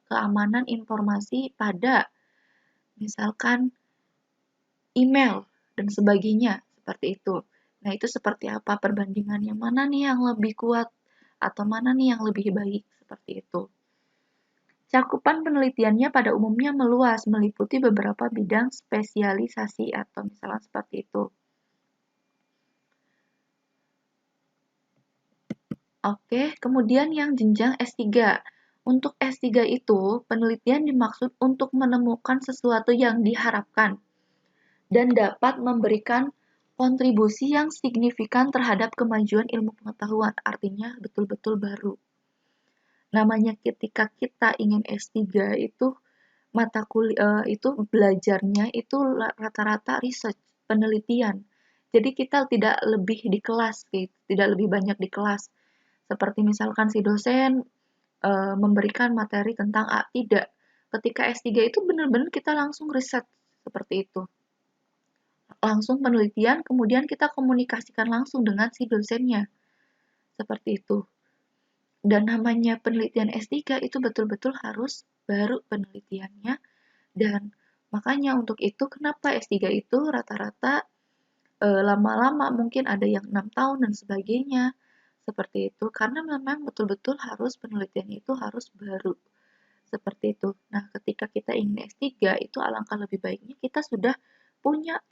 keamanan informasi pada misalkan email dan sebagainya, seperti itu. Nah, itu seperti apa perbandingannya, mana nih yang lebih kuat atau mana nih yang lebih baik, seperti itu. Cakupan penelitiannya pada umumnya meluas, meliputi beberapa bidang spesialisasi atau misalnya seperti itu. Oke, kemudian yang jenjang S3. Untuk S3 itu, penelitian dimaksud untuk menemukan sesuatu yang diharapkan dan dapat memberikan kontribusi yang signifikan terhadap kemajuan ilmu pengetahuan, artinya betul-betul baru. Namanya ketika kita ingin S3 itu mata kuliah itu belajarnya itu rata-rata research, penelitian. Jadi kita tidak lebih di kelas, tidak lebih banyak di kelas. Seperti misalkan si dosen memberikan materi tentang A, tidak. Ketika S3 itu benar-benar kita langsung riset seperti itu. Langsung penelitian, kemudian kita komunikasikan langsung dengan si dosennya. Seperti itu. Dan namanya penelitian S3 itu betul-betul harus baru penelitiannya, dan makanya untuk itu kenapa S3 itu rata-rata lama-lama, mungkin ada yang 6 tahun dan sebagainya. Seperti itu, karena memang betul-betul harus penelitiannya itu harus baru. Seperti itu. Nah, ketika kita ingin S3 itu alangkah lebih baiknya kita sudah punya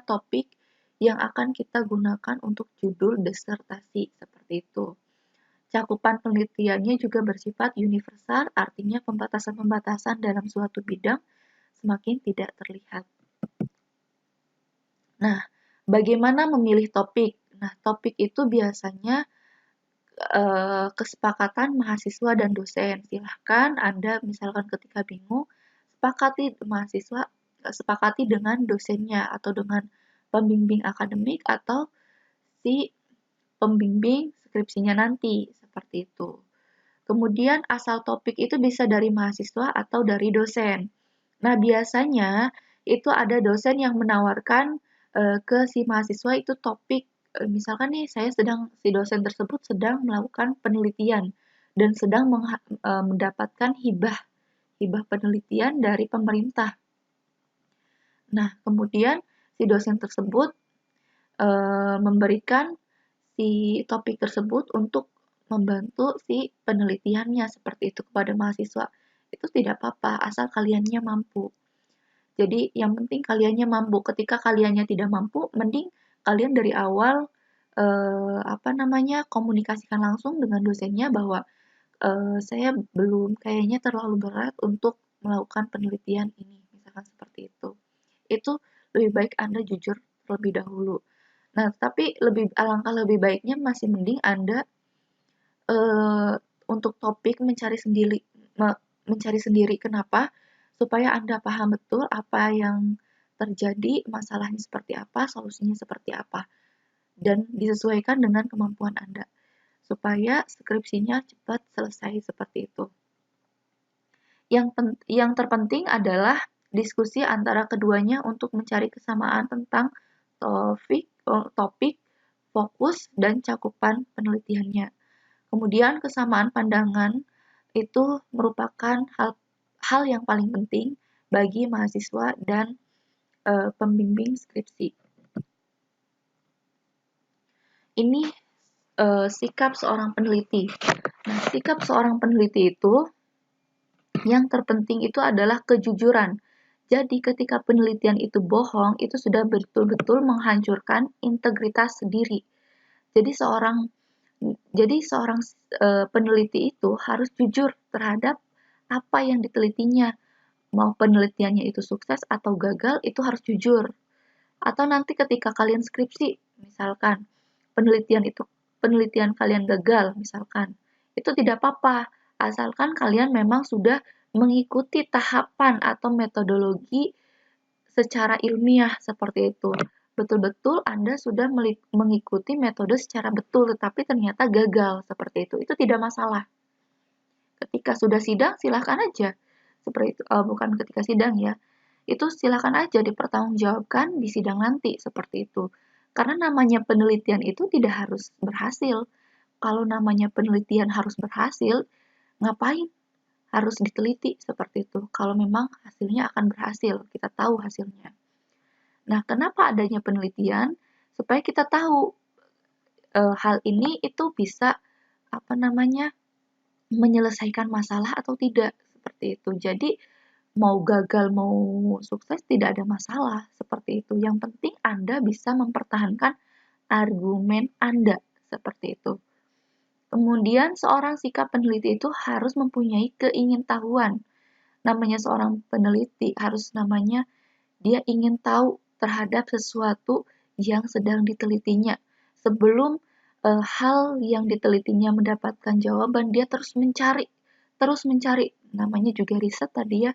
topik yang akan kita gunakan untuk judul disertasi, seperti itu. Cakupan penelitiannya juga bersifat universal, artinya pembatasan-pembatasan dalam suatu bidang semakin tidak terlihat. Nah, bagaimana memilih topik? Nah, topik itu biasanya kesepakatan mahasiswa dan dosen. Silahkan Anda misalkan ketika bingung, sepakati dengan dosennya atau dengan pembimbing akademik atau si pembimbing skripsinya nanti, seperti itu. Kemudian asal topik itu bisa dari mahasiswa atau dari dosen. Nah, biasanya itu ada dosen yang menawarkan ke si mahasiswa itu topik, misalkan nih si dosen tersebut sedang melakukan penelitian dan sedang mendapatkan hibah penelitian dari pemerintah. Nah, kemudian si dosen tersebut memberikan si topik tersebut untuk membantu si penelitiannya seperti itu kepada mahasiswa. Itu tidak apa-apa, asal kaliannya mampu. Jadi yang penting kaliannya mampu. Ketika kaliannya tidak mampu, mending kalian dari awal komunikasikan langsung dengan dosennya bahwa saya belum, kayaknya terlalu berat untuk melakukan penelitian ini, misalkan seperti itu. Itu lebih baik Anda jujur terlebih dahulu. Nah, tapi alangkah lebih baiknya masih mending Anda untuk topik mencari sendiri. Kenapa? Supaya Anda paham betul apa yang terjadi, masalahnya seperti apa, solusinya seperti apa, dan disesuaikan dengan kemampuan Anda, supaya skripsinya cepat selesai seperti itu. Yang terpenting adalah diskusi antara keduanya untuk mencari kesamaan tentang topik, fokus, dan cakupan penelitiannya. Kemudian kesamaan pandangan itu merupakan hal yang paling penting bagi mahasiswa dan pembimbing skripsi. Ini sikap seorang peneliti. Nah, sikap seorang peneliti itu yang terpenting itu adalah kejujuran. Jadi ketika penelitian itu bohong, itu sudah betul-betul menghancurkan integritas diri. Jadi seorang peneliti itu harus jujur terhadap apa yang ditelitinya. Mau penelitiannya itu sukses atau gagal, itu harus jujur. Atau nanti ketika kalian skripsi, misalkan penelitian kalian gagal, misalkan, itu tidak apa-apa, asalkan kalian memang sudah mengikuti tahapan atau metodologi secara ilmiah seperti itu. Betul-betul Anda sudah mengikuti metode secara betul, tetapi ternyata gagal seperti itu. Itu tidak masalah. Ketika sudah sidang, silahkan aja. Seperti itu, bukan ketika sidang ya. Itu silahkan aja dipertanggungjawabkan di sidang nanti, seperti itu. Karena namanya penelitian itu tidak harus berhasil. Kalau namanya penelitian harus berhasil, ngapain harus diteliti seperti itu? Kalau memang hasilnya akan berhasil, kita tahu hasilnya. Nah, kenapa adanya penelitian? Supaya kita tahu hal ini itu bisa menyelesaikan masalah atau tidak seperti itu. Jadi mau gagal mau sukses tidak ada masalah seperti itu. Yang penting Anda bisa mempertahankan argumen Anda seperti itu. Kemudian seorang sikap peneliti itu harus mempunyai keingintahuan. Namanya seorang peneliti harus dia ingin tahu terhadap sesuatu yang sedang ditelitinya. Sebelum hal yang ditelitinya mendapatkan jawaban, dia terus mencari. Namanya juga riset tadi ya.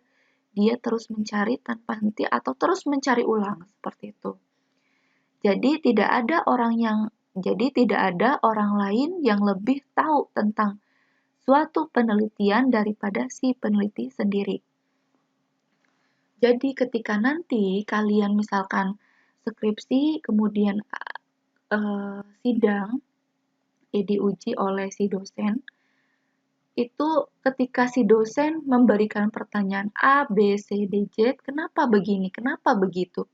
Dia terus mencari tanpa henti atau terus mencari ulang seperti itu. Jadi tidak ada orang lain yang lebih tahu tentang suatu penelitian daripada si peneliti sendiri. Jadi ketika nanti kalian misalkan skripsi kemudian sidang diuji oleh si dosen, itu ketika si dosen memberikan pertanyaan A, B, C, D, Z, kenapa begini, kenapa begitu?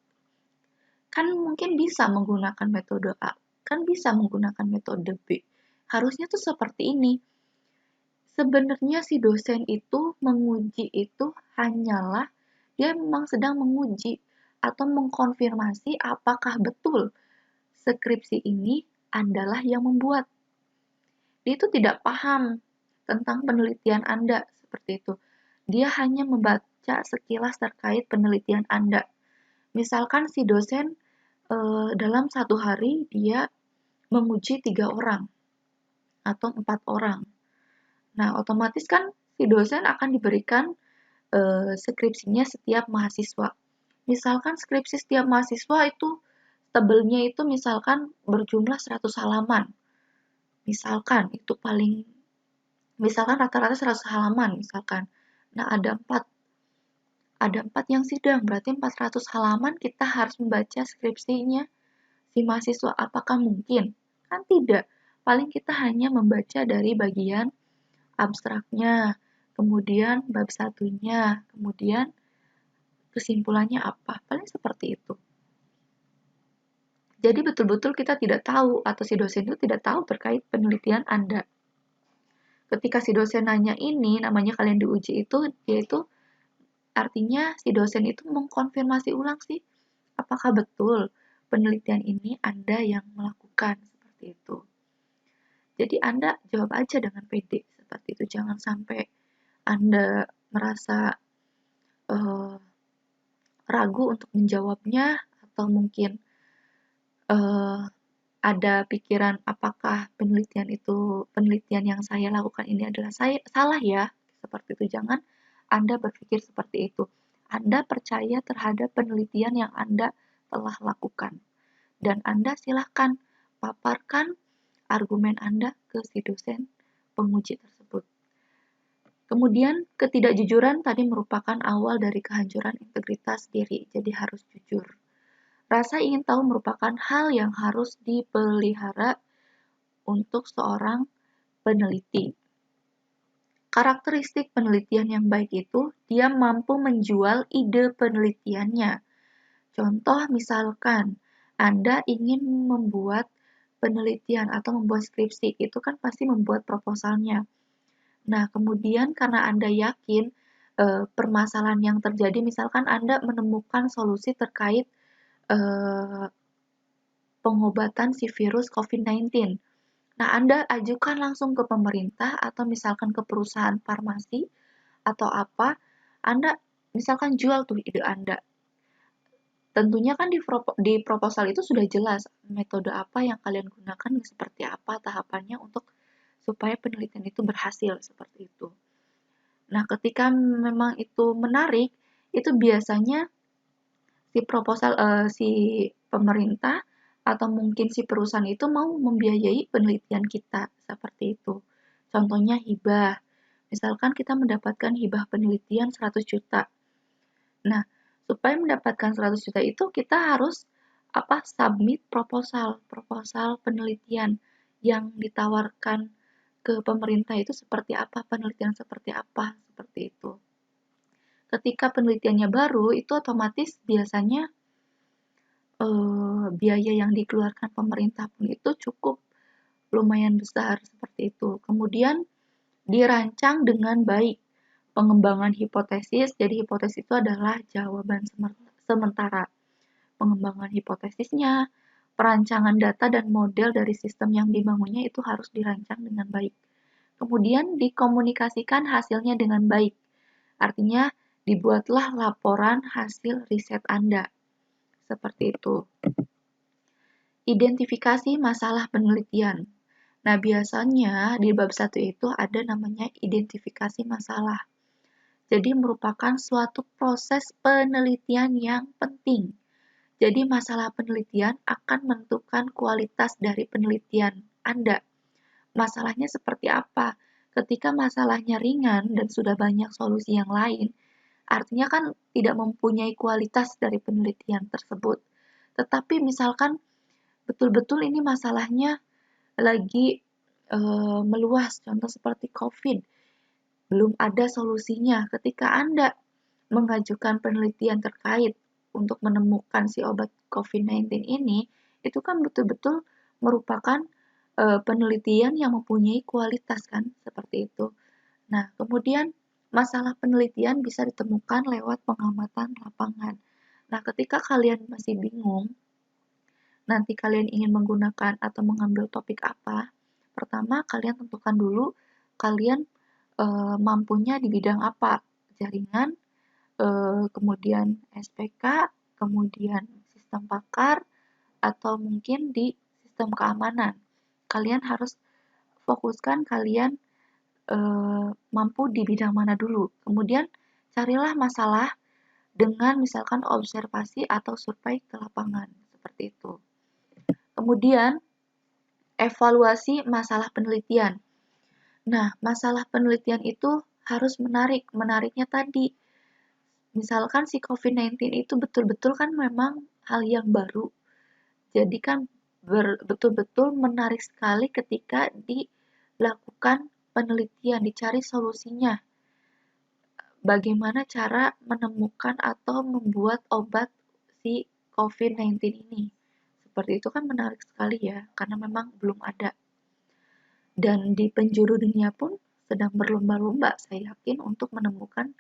Kan mungkin bisa menggunakan metode A, kan bisa menggunakan metode B. Harusnya tuh seperti ini. Sebenarnya si dosen itu menguji itu hanyalah dia memang sedang menguji atau mengkonfirmasi apakah betul skripsi ini adalah yang membuat. Dia itu tidak paham tentang penelitian Anda seperti itu. Dia hanya membaca sekilas terkait penelitian Anda. Misalkan si dosen dalam satu hari dia menguji 3 orang atau 4 orang. Nah, otomatis kan si dosen akan diberikan skripsinya setiap mahasiswa. Misalkan skripsi setiap mahasiswa itu tebelnya itu misalkan berjumlah 100 halaman. Misalkan rata-rata 100 halaman misalkan. Nah, ada 4 yang sidang, berarti 400 halaman kita harus membaca skripsinya si mahasiswa. Apakah mungkin? Kan tidak. Paling kita hanya membaca dari bagian abstraknya, kemudian bab satunya, kemudian kesimpulannya apa. Paling seperti itu. Jadi betul-betul kita tidak tahu atau si dosen itu tidak tahu terkait penelitian Anda. Ketika si dosen nanya ini, namanya kalian diuji itu, yaitu artinya si dosen itu mengkonfirmasi ulang sih, apakah betul penelitian ini Anda yang melakukan seperti itu. Jadi Anda jawab aja dengan pede seperti itu, jangan sampai Anda merasa ragu untuk menjawabnya atau mungkin ada pikiran apakah penelitian yang saya lakukan ini adalah salah ya, seperti itu. Jangan Anda berpikir seperti itu. Anda percaya terhadap penelitian yang Anda telah lakukan. Dan Anda silahkan paparkan argumen Anda ke si dosen penguji tersebut. Kemudian, ketidakjujuran tadi merupakan awal dari kehancuran integritas diri, jadi harus jujur. Rasa ingin tahu merupakan hal yang harus dipelihara untuk seorang peneliti. Karakteristik penelitian yang baik itu, dia mampu menjual ide penelitiannya. Contoh misalkan, Anda ingin membuat penelitian atau membuat skripsi, itu kan pasti membuat proposalnya. Nah, kemudian karena Anda yakin permasalahan yang terjadi, misalkan Anda menemukan solusi terkait pengobatan si virus COVID-19. Nah, Anda ajukan langsung ke pemerintah atau misalkan ke perusahaan farmasi atau apa, Anda misalkan jual tuh ide Anda. Tentunya kan di proposal itu sudah jelas metode apa yang kalian gunakan, seperti apa tahapannya untuk supaya penelitian itu berhasil seperti itu. Nah, ketika memang itu menarik, itu biasanya si pemerintah atau mungkin si perusahaan itu mau membiayai penelitian kita, seperti itu. Contohnya hibah. Misalkan kita mendapatkan hibah penelitian 100 juta. Nah, supaya mendapatkan 100 juta itu kita harus submit proposal penelitian yang ditawarkan ke pemerintah itu seperti apa, penelitian seperti apa, seperti itu. Ketika penelitiannya baru, itu otomatis biasanya biaya yang dikeluarkan pemerintah pun itu cukup lumayan besar, seperti itu. Kemudian dirancang dengan baik. Pengembangan hipotesis, jadi hipotesis itu adalah jawaban sementara. Pengembangan hipotesisnya, perancangan data dan model dari sistem yang dibangunnya itu harus dirancang dengan baik. Kemudian dikomunikasikan hasilnya dengan baik. Artinya, dibuatlah laporan hasil riset Anda. Seperti itu. Identifikasi masalah penelitian. Nah, biasanya di bab 1 itu ada namanya identifikasi masalah. Jadi, merupakan suatu proses penelitian yang penting. Jadi, masalah penelitian akan menentukan kualitas dari penelitian Anda. Masalahnya seperti apa? Ketika masalahnya ringan dan sudah banyak solusi yang lain, artinya kan tidak mempunyai kualitas dari penelitian tersebut. Tetapi misalkan betul-betul ini masalahnya lagi meluas, contoh seperti COVID, belum ada solusinya. Ketika Anda mengajukan penelitian terkait untuk menemukan si obat COVID-19 ini, itu kan betul-betul merupakan penelitian yang mempunyai kualitas kan, seperti itu. Nah, kemudian masalah penelitian bisa ditemukan lewat pengamatan lapangan. Nah, ketika kalian masih bingung, nanti kalian ingin menggunakan atau mengambil topik apa, pertama kalian tentukan dulu kalian mampunya di bidang apa, jaringan, kemudian SPK, kemudian sistem pakar, atau mungkin di sistem keamanan. Kalian harus fokuskan kalian mampu di bidang mana dulu. Kemudian carilah masalah dengan misalkan observasi atau survei ke lapangan, seperti itu. Kemudian evaluasi masalah penelitian. Nah, masalah penelitian itu harus menarik. Menariknya tadi, misalkan si COVID-19 itu betul-betul kan memang hal yang baru. Jadi kan betul-betul menarik sekali ketika dilakukan penelitian, dicari solusinya. Bagaimana cara menemukan atau membuat obat si COVID-19 ini. Seperti itu kan menarik sekali ya, karena memang belum ada. Dan di penjuru dunia pun sedang berlomba-lomba, saya yakin, untuk menemukan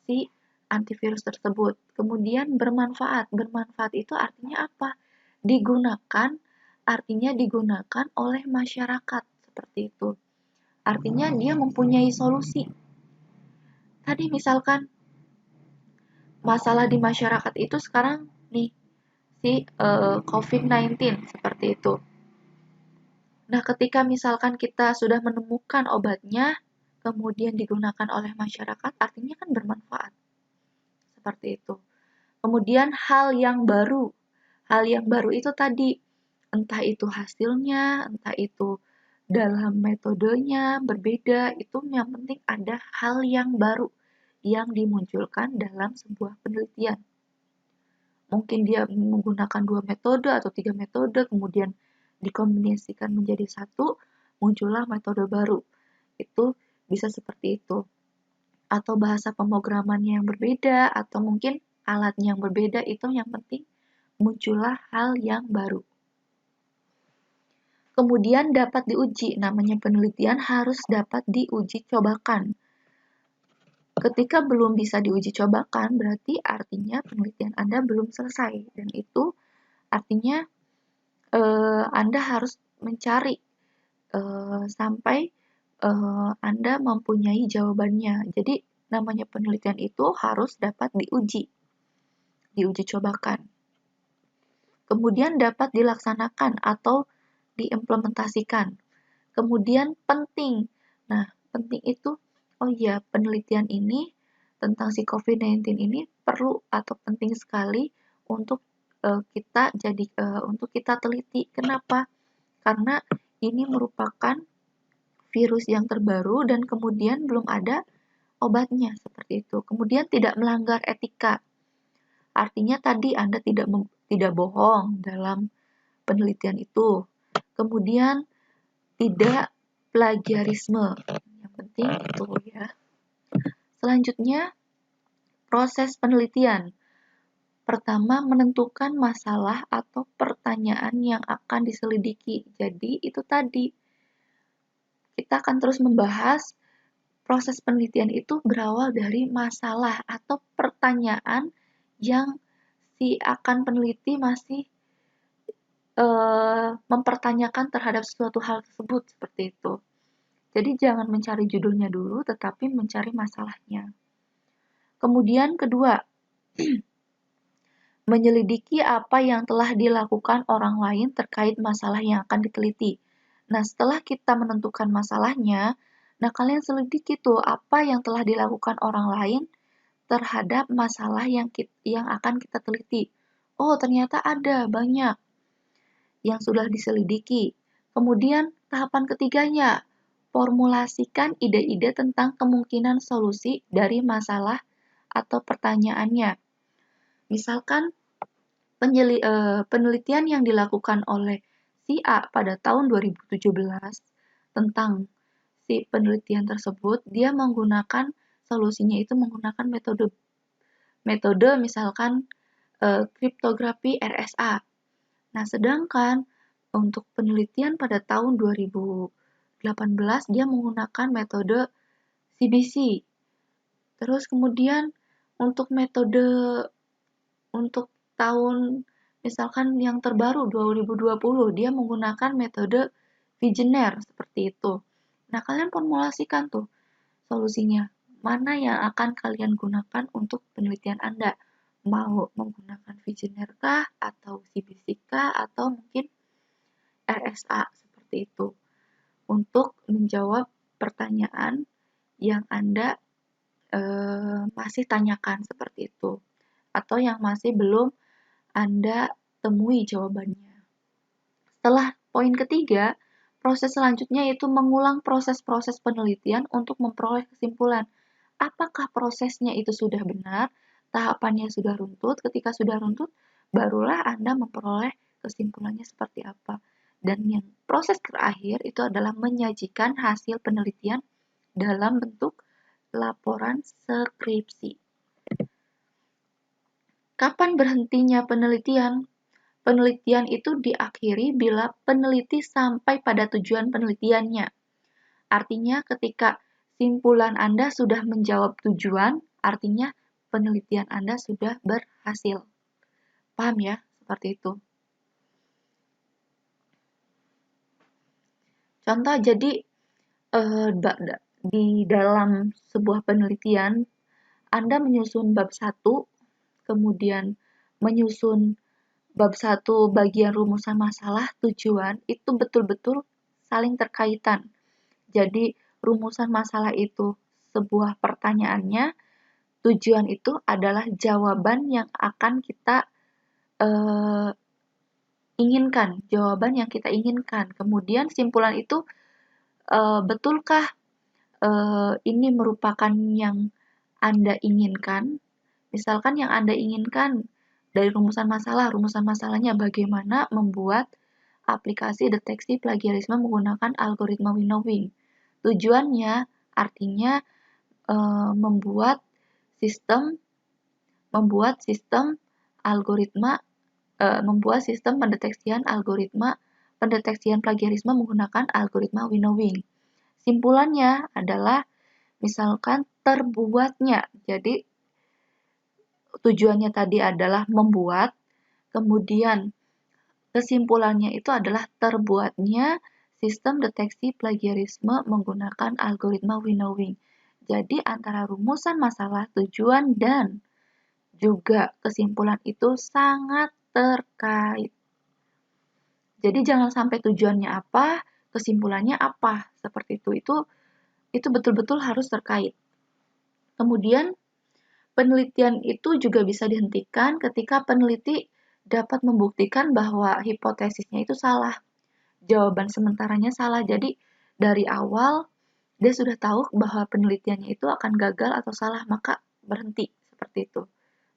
si antivirus tersebut. Kemudian bermanfaat. Bermanfaat itu artinya apa? Artinya digunakan oleh masyarakat, seperti itu. Artinya dia mempunyai solusi. Tadi misalkan masalah di masyarakat itu sekarang nih, si COVID-19, seperti itu. Nah, ketika misalkan kita sudah menemukan obatnya, kemudian digunakan oleh masyarakat, artinya kan bermanfaat. Seperti itu. Kemudian hal yang baru. Hal yang baru itu tadi, entah itu hasilnya, entah itu dalam metodenya berbeda, itu yang penting ada hal yang baru yang dimunculkan dalam sebuah penelitian. Mungkin dia menggunakan 2 metode atau 3 metode, kemudian dikombinasikan menjadi satu, muncullah metode baru. Itu bisa seperti itu. Atau bahasa pemrogramannya yang berbeda, atau mungkin alatnya yang berbeda, itu yang penting muncullah hal yang baru. Kemudian dapat diuji, namanya penelitian harus dapat diuji cobakan. Ketika belum bisa diuji cobakan, berarti artinya penelitian Anda belum selesai, dan itu artinya Anda harus mencari sampai Anda mempunyai jawabannya. Jadi namanya penelitian itu harus dapat diuji cobakan. Kemudian dapat dilaksanakan atau diimplementasikan. Kemudian penting. Nah, penting itu, oh iya, penelitian ini tentang si COVID-19 ini perlu atau penting sekali untuk untuk kita teliti. Kenapa? Karena ini merupakan virus yang terbaru dan kemudian belum ada obatnya seperti itu. Kemudian tidak melanggar etika. Artinya tadi Anda tidak bohong dalam penelitian itu. Kemudian tidak plagiarisme. Yang penting itu ya. Selanjutnya, proses penelitian. Pertama, menentukan masalah atau pertanyaan yang akan diselidiki. Jadi, itu tadi. Kita akan terus membahas proses penelitian itu berawal dari masalah atau pertanyaan yang si akan peneliti masih mempertanyakan terhadap suatu hal tersebut, seperti itu. Jadi, jangan mencari judulnya dulu, tetapi mencari masalahnya. Kemudian kedua, menyelidiki apa yang telah dilakukan orang lain terkait masalah yang akan diteliti. Nah, setelah kita menentukan masalahnya, nah kalian selidiki tuh apa yang telah dilakukan orang lain terhadap masalah yang akan kita teliti. Oh, ternyata ada banyak yang sudah diselidiki. Kemudian, tahapan ketiganya, formulasikan ide-ide tentang kemungkinan solusi dari masalah atau pertanyaannya. Misalkan, penelitian yang dilakukan oleh si A pada tahun 2017 tentang si penelitian tersebut, dia menggunakan solusinya itu menggunakan metode misalkan kriptografi RSA. Nah, sedangkan untuk penelitian pada tahun 2018 dia menggunakan metode CBC. Terus kemudian untuk untuk tahun misalkan yang terbaru 2020 dia menggunakan metode Vigenère seperti itu. Nah, kalian formulasikan tuh solusinya. Mana yang akan kalian gunakan untuk penelitian Anda? Mau menggunakan Vigenère kah atau CBC kah atau mungkin RSA seperti itu. Untuk menjawab pertanyaan yang Anda masih tanyakan seperti itu. Atau yang masih belum Anda temui jawabannya. Setelah poin ketiga, proses selanjutnya yaitu mengulang proses-proses penelitian untuk memperoleh kesimpulan. Apakah prosesnya itu sudah benar, tahapannya sudah runtut, ketika sudah runtut, barulah Anda memperoleh kesimpulannya seperti apa. Dan yang proses terakhir itu adalah menyajikan hasil penelitian dalam bentuk laporan skripsi. Kapan berhentinya penelitian? Penelitian itu diakhiri bila peneliti sampai pada tujuan penelitiannya. Artinya ketika simpulan Anda sudah menjawab tujuan, artinya penelitian Anda sudah berhasil. Paham ya? Seperti itu. Contoh, jadi di dalam sebuah penelitian, Anda menyusun bab 1, kemudian menyusun bab 1 bagian rumusan masalah, tujuan, itu betul-betul saling terkaitan. Jadi, rumusan masalah itu sebuah pertanyaannya, tujuan itu adalah jawaban yang akan kita inginkan, jawaban yang kita inginkan. Kemudian simpulan itu, betulkah ini merupakan yang Anda inginkan? Misalkan yang Anda inginkan dari rumusan masalahnya bagaimana membuat aplikasi deteksi plagiarisme menggunakan algoritma winnowing. Tujuannya artinya membuat sistem pendeteksian plagiarisme menggunakan algoritma winnowing. Simpulannya adalah misalkan terbuatnya. Jadi tujuannya tadi adalah membuat, kemudian kesimpulannya itu adalah terbuatnya sistem deteksi plagiarisme menggunakan algoritma winnowing. Jadi antara rumusan masalah, tujuan, dan juga kesimpulan itu sangat terkait. Jadi jangan sampai tujuannya apa, kesimpulannya apa, seperti itu. Itu betul-betul harus terkait. Kemudian Penelitian itu juga bisa dihentikan ketika peneliti dapat membuktikan bahwa hipotesisnya itu salah, jawaban sementaranya salah. Jadi dari awal dia sudah tahu bahwa penelitiannya itu akan gagal atau salah, maka berhenti seperti itu.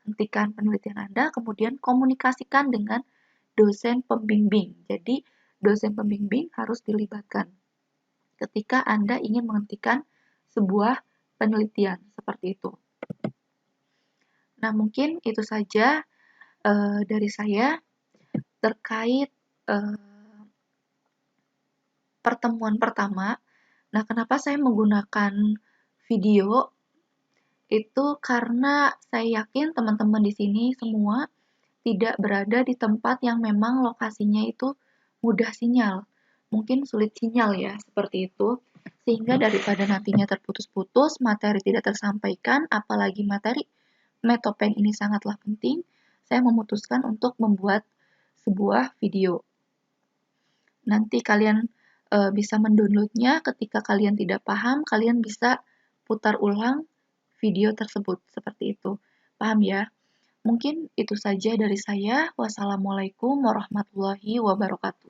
Hentikan penelitian Anda, kemudian komunikasikan dengan dosen pembimbing. Jadi dosen pembimbing harus dilibatkan ketika Anda ingin menghentikan sebuah penelitian seperti itu. Nah, mungkin itu saja dari saya terkait pertemuan pertama. Nah, kenapa saya menggunakan video itu karena saya yakin teman-teman di sini semua tidak berada di tempat yang memang lokasinya itu mudah sinyal. Mungkin sulit sinyal ya, seperti itu. Sehingga daripada nantinya terputus-putus, materi tidak tersampaikan, apalagi materi Metopen ini sangatlah penting, saya memutuskan untuk membuat sebuah video. Nanti kalian bisa mendownloadnya ketika kalian tidak paham, kalian bisa putar ulang video tersebut, seperti itu. Paham ya? Mungkin itu saja dari saya. Wassalamualaikum warahmatullahi wabarakatuh.